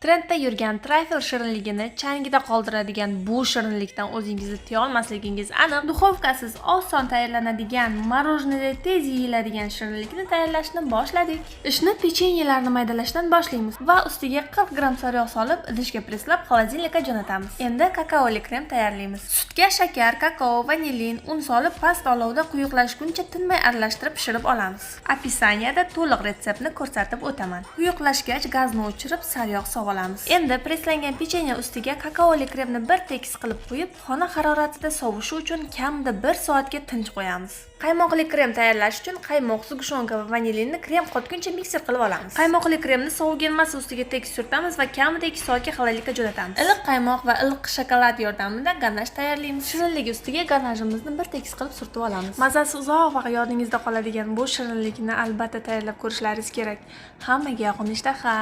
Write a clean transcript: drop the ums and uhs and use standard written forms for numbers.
Trendda yurgan trifle shirinligini changida qoldiradigan bu shirinlikdan o'zingizni tiya olmasligingiz aniq. Duxovkasiz oson tayyorlanadigan, marojnada tez yeyiladigan shirinlikni tayyorlashni boshladik. Ishni pechenyelarni maydalashdan boshlaymiz va ustiga 40 gram sariyog' solib, idishga presslab, xolodilnikka jo'natamiz. Endi kakaoli krem tayyorlaymiz. Sutga shakar, kakao, vanilin, un solib, past olovda quyuqlashguncha tinmay aralashtirib pishirib olamiz. Opisaniyada to'liq retseptni ko'rsatib o'taman. Quyuqlashgach, gazni o'chirib, sariyog' olamiz. Endi preslangan pechenye ustiga kakaoli kremni bir tekis qilib qo'yib, xona haroratida sovishi uchun kamida 1 soatga tinch qo'yamiz. Qaymoqli krem tayyorlash uchun qaymoq, zugshonka va vanilinni krem qotguncha mikser qilib olamiz. Qaymoqli kremni sovigan massa ustiga tekis surtamiz va kamida 2 soatga xolodilnikka jo'natamiz. Iliq qaymoq va iliq shokolad yordamida ganaj tayyorlaymiz. Shirinlik ustiga ganajimizni bir tekis qilib surtib olamiz. Mazasi uzoq vaqt yodingizda qoladigan bu shirinlikni albatta tayyorlab ko'rishlaringiz kerak. Hammaga yoqimli ishtaha.